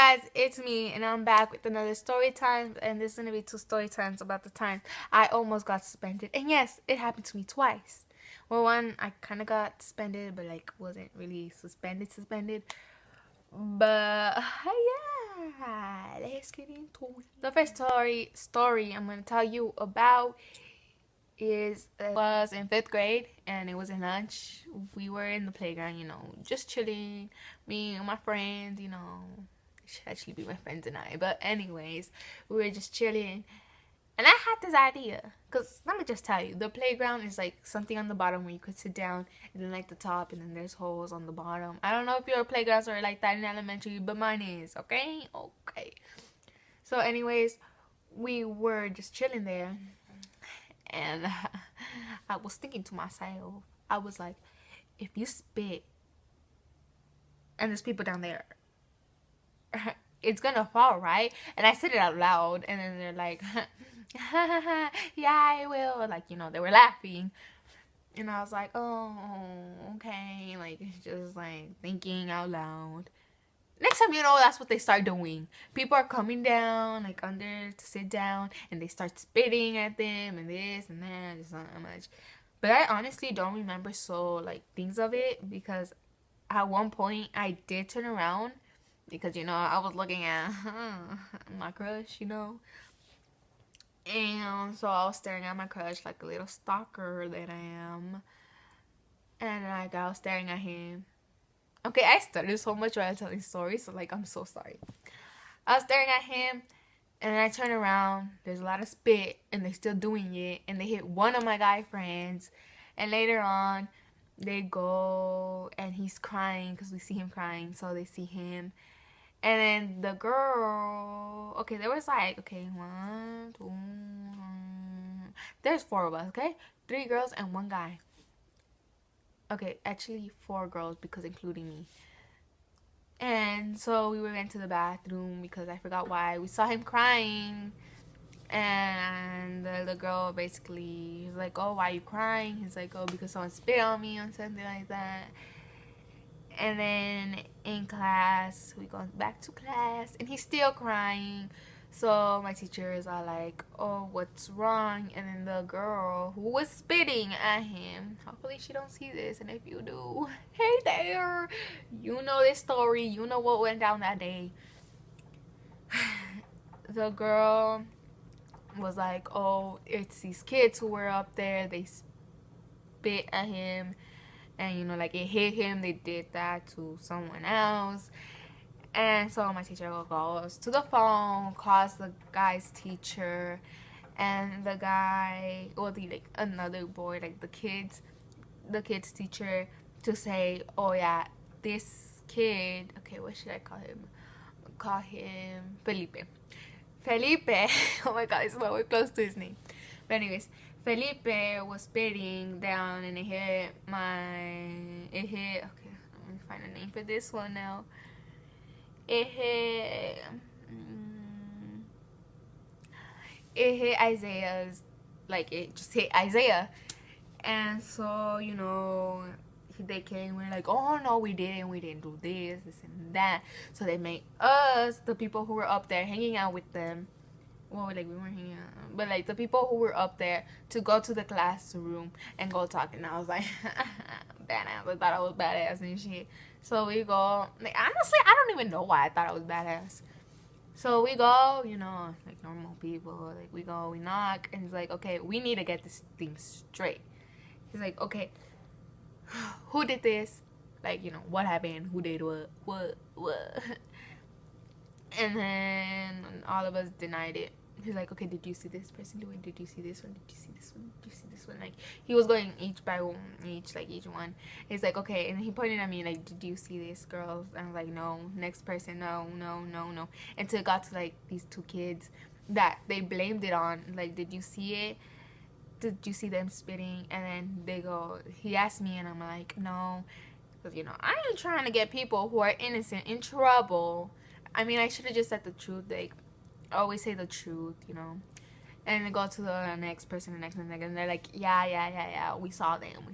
guys, it's me, and I'm back with another story time, and this is gonna be two story times about the time I almost got suspended. And yes, it happened to me twice. Well, one I kind of got suspended, but like wasn't really suspended. But yeah, let's get into it. The first story I'm gonna tell you about is was in fifth grade, and it was in lunch. We were in the playground, just chilling, me and my friends, it should actually be my friends and I, but anyways, we were just chilling, and I had this idea, because let me just tell you, the playground is like something on the bottom where you could sit down, and then like the top, and then there's holes on the bottom. I don't know if your playgrounds are like that in elementary, but mine is. Okay. So anyways, we were just chilling there, and I was thinking to myself, I was like, if you spit and there's people down there, it's gonna fall, right? And I said it out loud, and then they're like, yeah, I will. Like, they were laughing. And I was like, oh, okay. Like, just like thinking out loud. Next time, that's what they start doing. People are coming down, like under to sit down, and they start spitting at them and this and that. It's not much. But I honestly don't remember like things of it, because at one point I did turn around because I was looking at my crush. And so I was staring at my crush like a little stalker that I am. And like I was staring at him. Okay, I started so much while telling stories, so like I'm so sorry. I was staring at him, and then I turn around. There's a lot of spit, and they're still doing it, and they hit one of my guy friends. And later on, they go, and he's crying because we see him crying, so they see him. And then the girl, okay, there was like, okay, one, two, there's four of us, okay? Three girls and one guy. Okay, actually four girls because including me. And so we went to the bathroom because I forgot why. We saw him crying. And the girl basically was like, oh, why are you crying? He's like, oh, because someone spit on me or something like that. And then in class, we go back to class, and he's still crying. So my teachers are like, oh, what's wrong? And then the girl who was spitting at him, hopefully she don't see this, and if you do, hey there, you know this story, you know what went down that day. The girl was like, oh, it's these kids who were up there, they spit at him, and like it hit him, they did that to someone else. And so my teacher goes to the phone, calls the guy's teacher, and the guy, or like another boy, like the kid's teacher, to say, oh yeah, this kid, okay, what should I call him? Call him Felipe. Oh my god, it's so close to his name. But anyways, Felipe was spitting down, and it hit, okay, let me find a name for this one now. It hit Isaiah's, like it just hit Isaiah. And so they came, we're like, oh no, we didn't do this and that. So they made us, the people who were up there hanging out with them, well, like we weren't hanging out, but like the people who were up there, to go to the classroom and go talk. And I was like, badass. I thought I was badass and shit. So we go, like, honestly, I don't even know why I thought I was badass. So we go, like normal people, like we go, we knock, and he's like, okay, we need to get this thing straight. He's like, okay, who did this? Like, what happened? Who did what? And then all of us denied it. He's like, okay, did you see this person do it? Did you see this one? Did you see this one? Did you see this one? Like, he was going each by one, each one. He's like, okay, and he pointed at me like, did you see this, girls? And I was like, no. Next person, no. Until it got to like these two kids that they blamed it on. Like, did you see it? Did you see them spitting? And then he asked me, and I'm like, no. Because, I ain't trying to get people who are innocent in trouble. I mean, I should have just said the truth. Like, always say the truth, And then go to the next person, and they're like, yeah, we saw them.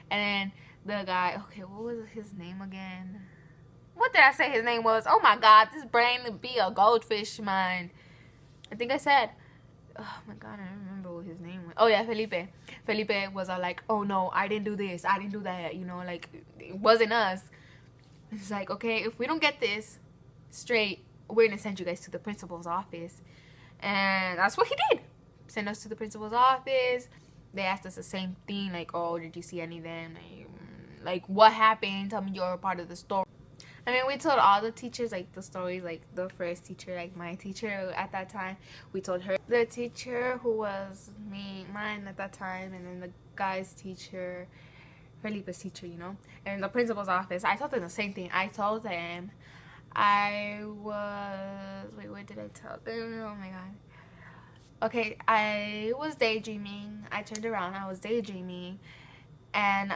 And then the guy, okay, what was his name again? what did I say his name was? Oh my god, this brain would be a goldfish mind. I think I said, oh my god, I don't remember what his name was. Oh yeah, Felipe. Felipe was like, oh no, I didn't do this, I didn't do that, you know, like, it wasn't us. It's like, okay, if we don't get this straight, we're gonna send you guys to the principal's office. And that's what he did. Send us to the principal's office. They asked us the same thing, like, oh, did you see any of them? Like, what happened? Tell me your part of the story. I mean, we told all the teachers, like, the stories, like, the first teacher, like, my teacher at that time, we told her. The teacher who was mine at that time, and then the guy's teacher, Felipe's teacher, you know, and the principal's office, I told them the same thing. I told them I was, wait, what did I tell them? Oh my god. Okay, I was daydreaming. I turned around, I was daydreaming, and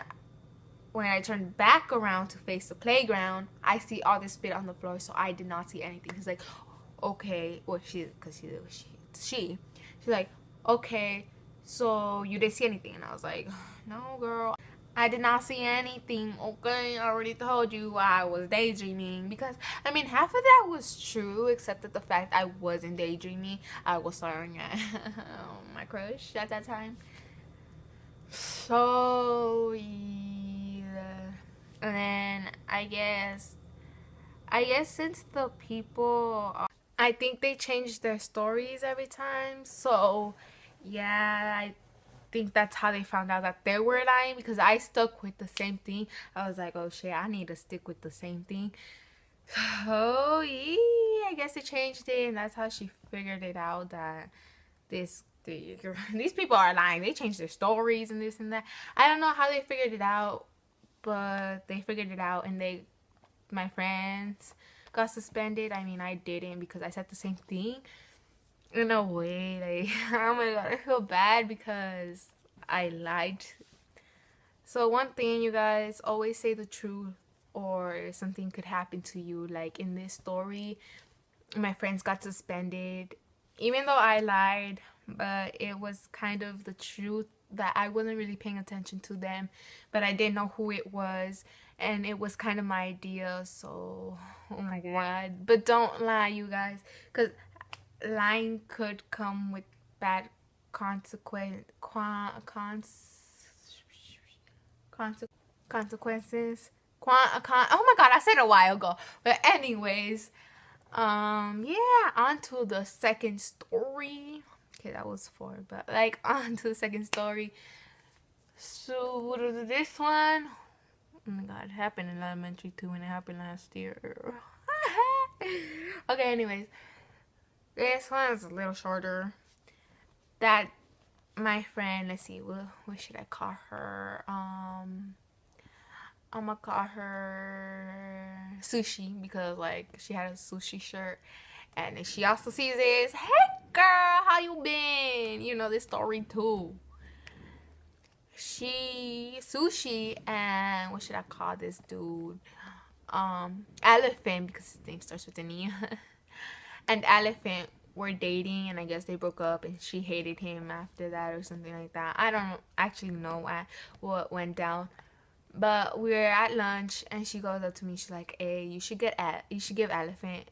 when I turned back around to face the playground, I see all this spit on the floor, so I did not see anything. He's like, okay, well, she's like, okay, so you didn't see anything? And I was like, no, girl, I did not see anything. Okay, I already told you I was daydreaming. Because, I mean, half of that was true, except that the fact I wasn't daydreaming. I was staring at my crush at that time. So, yeah. And then, I guess since the people, I think they changed their stories every time. So, yeah, I think that's how they found out that they were lying, because I stuck with the same thing. I was like, oh shit, I need to stick with the same thing. So yeah, I guess they changed it, and that's how she figured it out that these people are lying. They changed their stories and this and that. I don't know how they figured it out, but they figured it out, and my friends got suspended. I mean, I didn't, because I said the same thing. In a way, like, oh my god, I feel bad because I lied. So one thing, you guys, always say the truth, or something could happen to you. Like in this story, my friends got suspended even though I lied, but it was kind of the truth that I wasn't really paying attention to them, but I didn't know who it was, and it was kind of my idea. So oh my god, but don't lie, you guys, because lying could come with bad consequences. Oh my god, I said it a while ago. But anyways, yeah, on to the second story. Okay, that was four, but like, on to the second story. So this one, oh my god, it happened in elementary too, and it happened last year. Okay, anyways, this one is a little shorter. That my friend, let's see, what should I call her? I'm gonna call her Sushi, because like she had a sushi shirt, and if she also sees this, hey girl, how you been? You know this story too. Sushi, and what should I call this dude? Elephant, because his name starts with an E. And Elephant were dating, and I guess they broke up, and she hated him after that or something like that. I don't actually know what went down. But we were at lunch, and she goes up to me. She's like, "Hey, you should give Elephant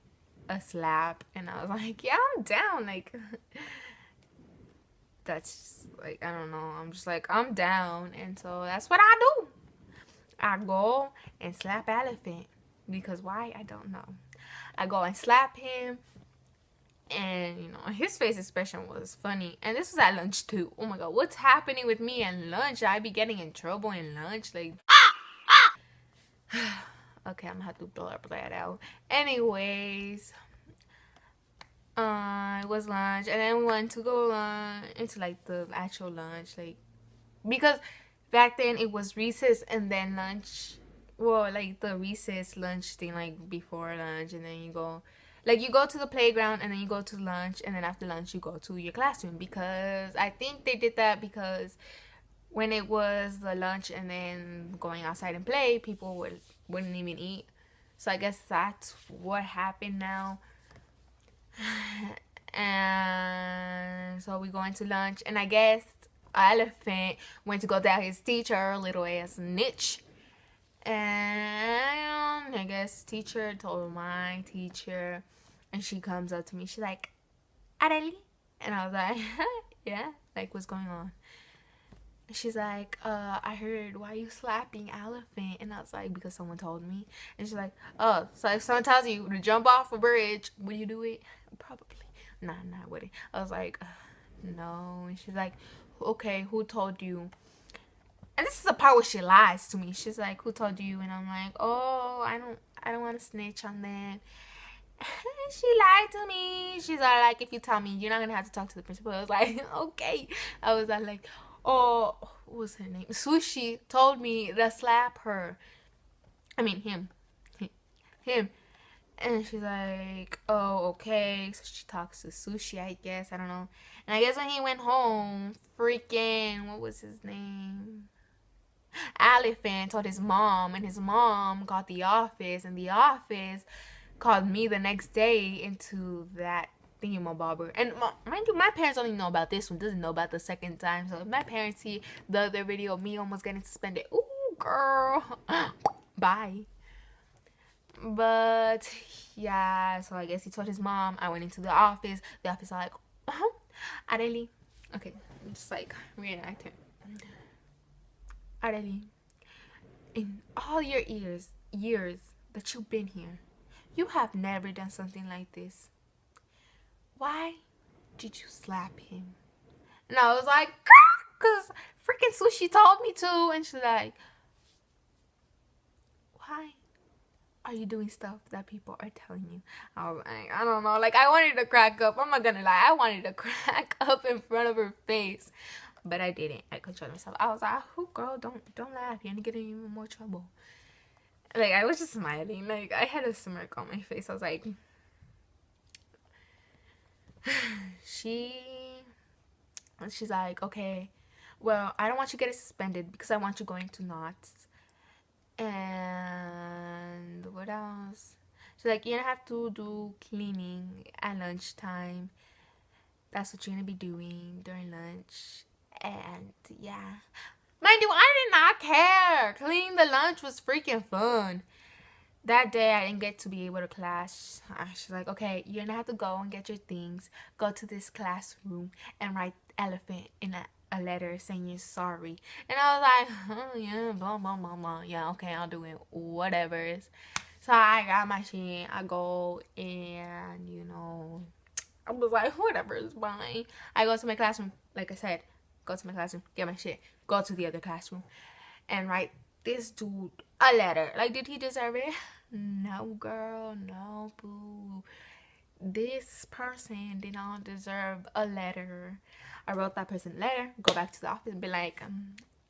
a slap." And I was like, "Yeah, I'm down." Like, that's like, I don't know. I'm just like, I'm down, and so that's what I do. I go and slap Elephant, because why? I don't know. I go and slap him, and you know, his face expression was funny. And this was at lunch too. Oh my god, what's happening with me at lunch? I be getting in trouble in lunch, like. Okay, I'm gonna have to blur that out. Anyways, it was lunch, and then we went to go into like the actual lunch, like, because back then it was recess and then lunch. Well, like the recess lunch thing, like before lunch, and then you go to the playground, and then you go to lunch, and then after lunch you go to your classroom. Because I think they did that because when it was the lunch and then going outside and play, people wouldn't even eat. So I guess that's what happened now. And so we go into lunch, and I guess Elephant went to go tell his teacher, little ass niche. And I guess teacher told my teacher, and she comes up to me. She's like, Arely? And I was like, yeah, like, what's going on? She's like, I heard, why are you slapping Elephant? And I was like, because someone told me. And she's like, oh, so if someone tells you to jump off a bridge, would you do it? Probably. Nah, I wouldn't. I was like, no. And she's like, okay, who told you? And this is the part where she lies to me. She's like, who told you? And I'm like, oh, I don't want to snitch on them. She lied to me. She's like, if you tell me, you're not gonna have to talk to the principal. I was like, okay. I was like, oh, what was her name? Sushi told me to slap her. I mean, him. And she's like, oh, okay. So she talks to Sushi, I guess. I don't know. And I guess when he went home, freaking, what was his name? Elephant told his mom, and his mom got the office, and the office called me the next day into that thingamabobber. And mind you, my parents only know about this one, doesn't know about the second time. So if my parents see the other video of me almost getting suspended, ooh, girl, bye. But yeah, so I guess he told his mom. I went into the office. The office was like, Arely, okay, I'm just like reenacting. Arely, in all your years that you've been here, you have never done something like this. Why did you slap him? And I was like, because freaking Sushi told me to. And she's like, why are you doing stuff that people are telling you? I was like, I don't know. Like, I wanted to crack up. I'm not gonna lie. I wanted to crack up in front of her face. But I didn't. I controlled myself. I was like, oh, girl, don't laugh. You're gonna get in even more trouble. Like, I was just smiling. Like, I had a smirk on my face. I was like, she's like, okay, well, I don't want you getting suspended because I want you going to knots. And what else? She's like, you're gonna have to do cleaning at lunchtime. That's what you're gonna be doing during lunch. And yeah, mind you, I did not care. Cleaning the lunch was freaking fun. That day I didn't get to be able to class. She's like, okay, you're gonna have to go and get your things, go to this classroom and write Elephant in a letter saying you're sorry. And I was like, oh yeah, blah blah blah blah. Yeah, okay, I'll do it, whatever. So I got my shit. I go, and you know, I was like, whatever, it's fine. I go to my classroom, like I said, go to my classroom, get my shit, go to the other classroom and write this dude a letter. Like, did he deserve it? No, girl, no, boo. This person did not deserve a letter. I wrote that person a letter, go back to the office and be like,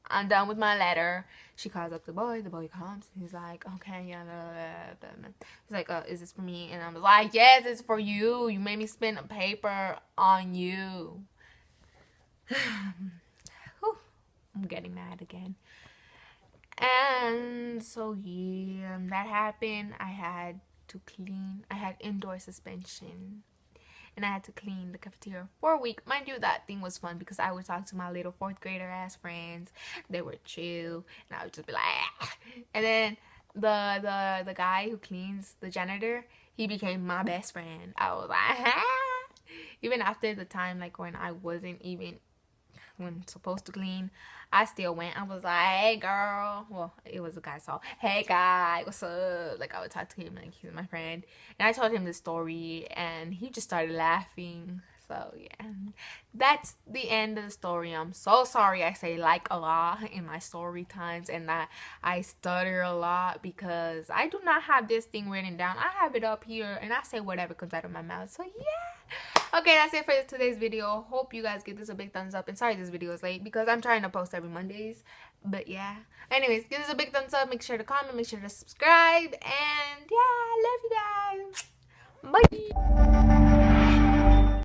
I'm done with my letter. She calls up the boy comes, he's like, okay, yeah, he's like, is this for me? And I was like, yes, it's for you. You made me spend a paper on you. I'm getting mad again. And so yeah, that happened. I had indoor suspension, and I had to clean the cafeteria for a week. Mind you, that thing was fun because I would talk to my little 4th grader ass friends. They were chill, and I would just be like, ah. And then the guy who cleans, the janitor, he became my best friend. I was like, ah. Even after the time, like when I wasn't even supposed to clean, I still went. I was like, hey girl, well, it was a guy, so hey guy, what's up? Like, I would talk to him like he's my friend, and I told him the story and he just started laughing. So yeah, that's the end of the story. I'm so sorry I say like a lot in my story times and that I stutter a lot because I do not have this thing written down. I have it up here and I say whatever comes out of my mouth. So yeah, okay, that's it for today's video. Hope you guys give this a big thumbs up, and sorry this video is late because I'm trying to post every Mondays. But yeah, anyways, give this a big thumbs up, make sure to comment, make sure to subscribe, and yeah, I love you guys. Bye.